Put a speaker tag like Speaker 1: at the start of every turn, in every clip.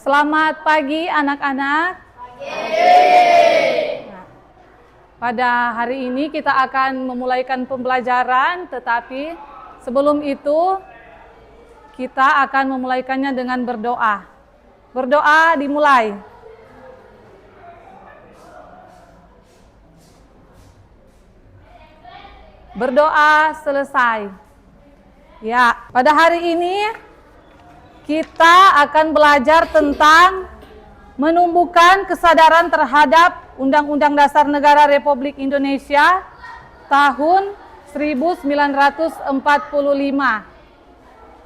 Speaker 1: Selamat pagi anak-anak. Nah, pada hari ini kita akan memulaikan pembelajaran, tetapi sebelum itu kita akan memulaikannya dengan berdoa. Berdoa dimulai. Berdoa selesai. Ya, pada hari ini kita akan belajar tentang menumbuhkan kesadaran terhadap Undang-Undang Dasar Negara Republik Indonesia tahun 1945.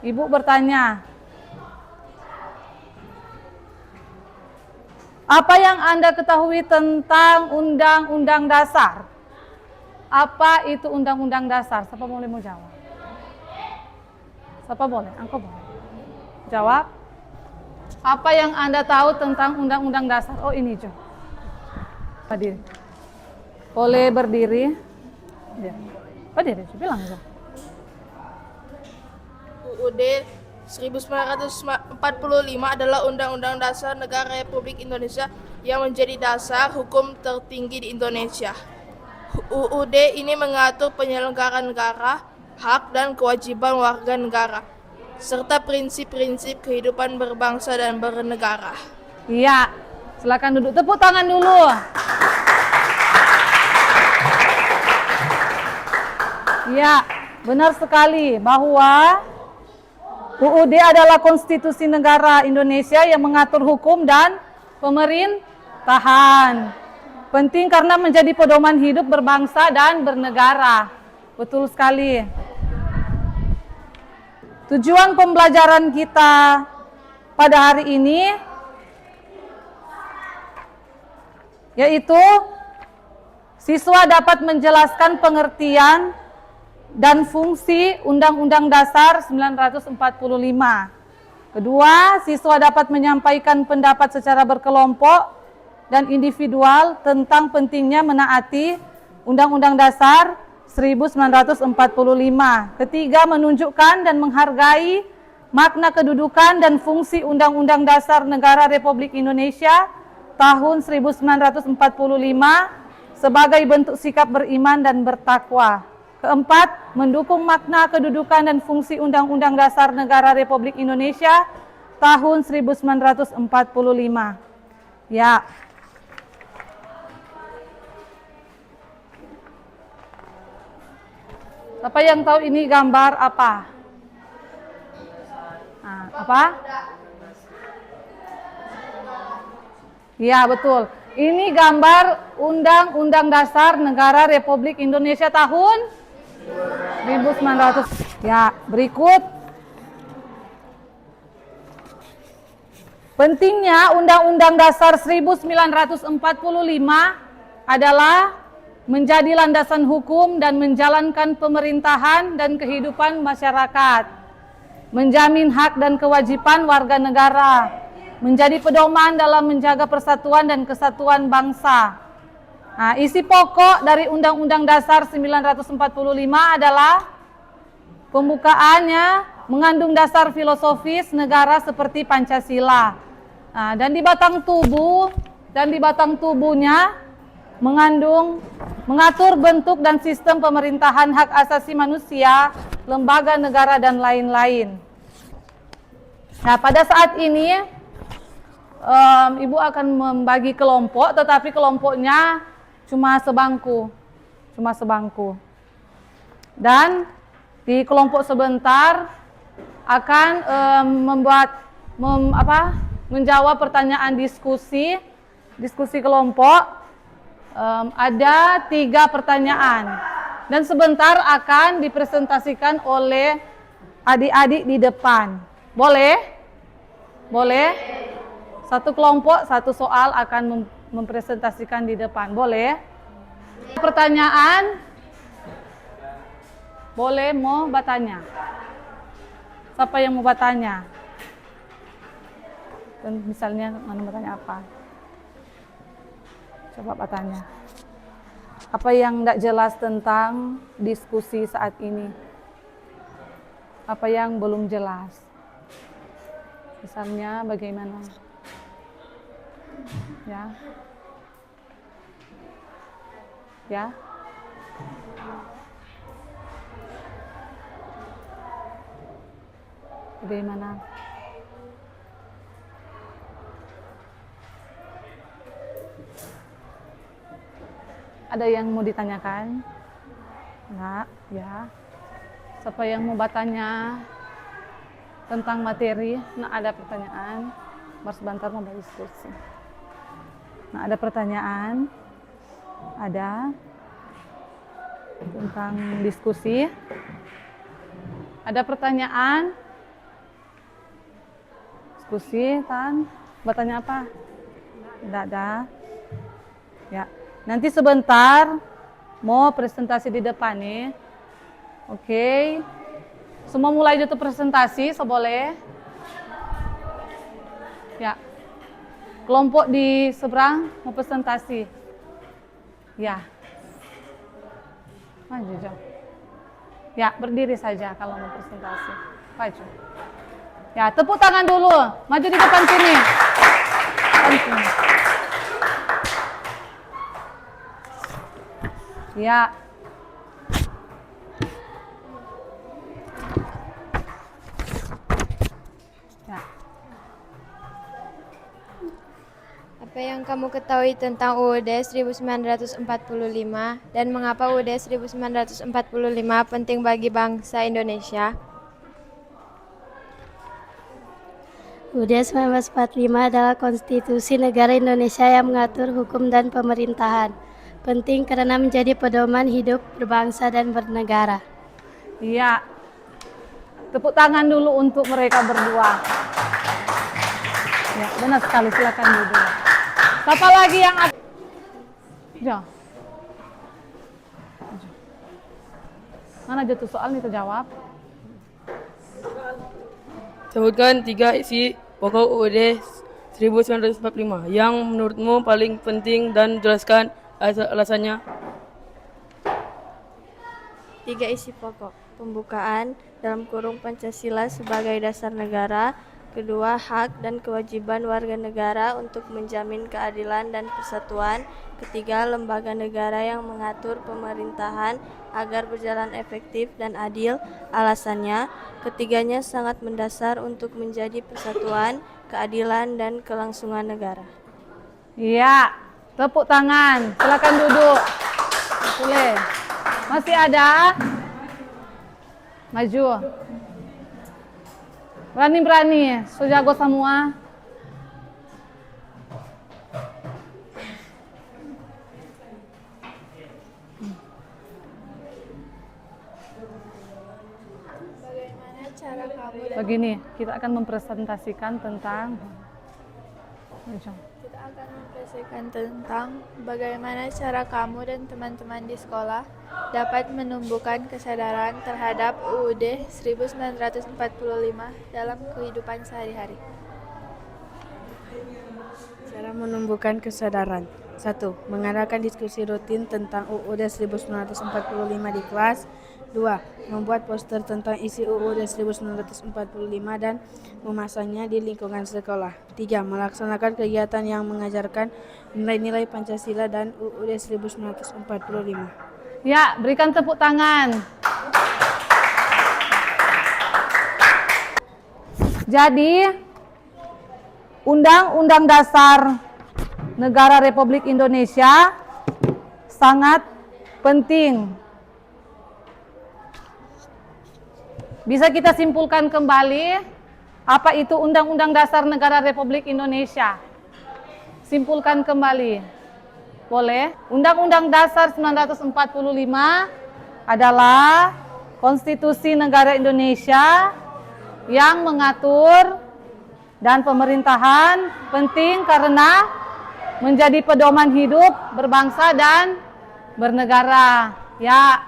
Speaker 1: Ibu bertanya, apa yang Anda ketahui tentang Undang-Undang Dasar? Apa itu Undang-Undang Dasar? Siapa boleh mau jawab? Siapa boleh? Engkau boleh. Jawab. Apa yang Anda tahu tentang Undang-Undang Dasar? Oh, ini Jo. Berdiri. Boleh berdiri. Berdiri, bilang Jo.
Speaker 2: UUD 1945 adalah Undang-Undang Dasar Negara Republik Indonesia yang menjadi dasar hukum tertinggi di Indonesia. UUD ini mengatur penyelenggaraan negara, hak dan kewajiban warga negara, serta prinsip-prinsip kehidupan berbangsa dan bernegara.
Speaker 1: Iya, silakan duduk. Tepuk tangan dulu. Iya, benar sekali bahwa UUD adalah konstitusi negara Indonesia yang mengatur hukum dan pemerintahan. Penting karena menjadi pedoman hidup berbangsa dan bernegara. Betul sekali. Tujuan pembelajaran kita pada hari ini yaitu siswa dapat menjelaskan pengertian dan fungsi Undang-Undang Dasar 1945. Kedua, siswa dapat menyampaikan pendapat secara berkelompok dan individual tentang pentingnya menaati Undang-Undang Dasar 1945. Ketiga, menunjukkan dan menghargai makna kedudukan dan fungsi Undang-Undang Dasar Negara Republik Indonesia tahun 1945 sebagai bentuk sikap beriman dan bertakwa. Keempat, mendukung makna kedudukan dan fungsi Undang-Undang Dasar Negara Republik Indonesia tahun 1945. Ya. Siapa yang tahu ini gambar apa? Nah, apa? Ya, betul. Ini gambar Undang-Undang Dasar Negara Republik Indonesia tahun 1900. Ya, berikut. Pentingnya Undang-Undang Dasar 1945 adalah menjadi landasan hukum dan menjalankan pemerintahan dan kehidupan masyarakat, menjamin hak dan kewajiban warga negara, menjadi pedoman dalam menjaga persatuan dan kesatuan bangsa. Nah, isi pokok dari Undang-Undang Dasar 1945 adalah pembukaannya mengandung dasar filosofis negara seperti Pancasila. Nah, dan di batang tubuhnya mengatur bentuk dan sistem pemerintahan, hak asasi manusia, lembaga negara, dan lain-lain. Nah, pada saat ini Ibu akan membagi kelompok, tetapi kelompoknya cuma sebangku. Dan di kelompok sebentar akan menjawab pertanyaan diskusi kelompok. Ada 3 pertanyaan dan sebentar akan dipresentasikan oleh adik-adik di depan. Boleh? Satu kelompok, satu soal akan mempresentasikan di depan. Boleh? Pertanyaan? Boleh mau bertanya? Siapa yang mau bertanya? Dan misalnya mana bertanya apa? Coba bertanya. Apa yang tidak jelas tentang diskusi saat ini? Apa yang belum jelas? Misalnya bagaimana? Ya. Ya. Bagaimana? Ada yang mau ditanyakan? Enggak, ya. Siapa yang mau bertanya tentang materi? Nah, ada pertanyaan. Baru sebentar mau diskusi. Nah, ada pertanyaan? Ada tentang diskusi? Ada pertanyaan? Diskusi, kan? Bertanya apa? Tidak ada. Ya. Nanti sebentar mau presentasi di depan nih. Oke. Semua mulai itu presentasi, boleh. Ya. Kelompok di seberang mau presentasi. Ya. Maju, Jo. Ya, berdiri saja kalau mau presentasi. Maju. Ya, tepuk tangan dulu. Maju di depan sini. Depan sini. Ya. Ya.
Speaker 3: Apa yang kamu ketahui tentang UUD 1945 dan mengapa UUD 1945 penting bagi bangsa Indonesia?
Speaker 4: UUD 1945 adalah konstitusi negara Indonesia yang mengatur hukum dan pemerintahan. Penting karena menjadi pedoman hidup berbangsa dan bernegara.
Speaker 1: Iya. Tepuk tangan dulu untuk mereka berdua. Ya, benar sekali. Silakan duduk. Siapa lagi yang Jo. Mana jatuh soal nih terjawab?
Speaker 5: Sebutkan 3 isi pokok UUD 1945 yang menurutmu paling penting dan jelaskan alasannya.
Speaker 3: 3 isi pokok. Pembukaan dalam kurung Pancasila sebagai dasar negara. Kedua, hak dan kewajiban warga negara untuk menjamin keadilan dan persatuan. Ketiga, lembaga negara yang mengatur pemerintahan agar berjalan efektif dan adil. Alasannya, ketiganya sangat mendasar untuk menjadi persatuan, keadilan, dan kelangsungan negara.
Speaker 1: Iya. Tepuk tangan. Silakan duduk. Boleh. Masih ada? Maju. Berani-berani. Sudah jago semua.
Speaker 3: Bagaimana cara kamu
Speaker 1: Begini, kita akan mempresentasikan tentang
Speaker 3: bagaimana cara kamu dan teman-teman di sekolah dapat menumbuhkan kesadaran terhadap UUD 1945 dalam kehidupan sehari-hari.
Speaker 6: Cara menumbuhkan kesadaran. 1. Mengadakan diskusi rutin tentang UUD 1945 di kelas. 2. Membuat poster tentang isi UUD 1945 dan memasangnya di lingkungan sekolah. 3. Melaksanakan kegiatan yang mengajarkan nilai-nilai Pancasila dan UUD 1945.
Speaker 1: Ya, berikan tepuk tangan. Jadi, Undang-Undang Dasar Negara Republik Indonesia sangat penting. Bisa kita simpulkan kembali, apa itu Undang-Undang Dasar Negara Republik Indonesia? Simpulkan kembali. Boleh? Undang-Undang Dasar 1945 adalah konstitusi negara Indonesia yang mengatur dan pemerintahan penting karena menjadi pedoman hidup berbangsa dan bernegara. Ya,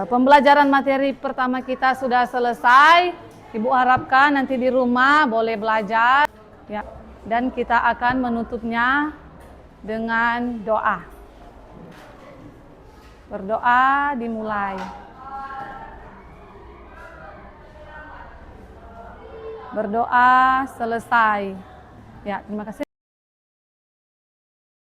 Speaker 1: pembelajaran materi pertama kita sudah selesai. Ibu harapkan nanti di rumah boleh belajar. Ya, dan kita akan menutupnya dengan doa. Berdoa dimulai. Berdoa selesai. Ya, terima kasih.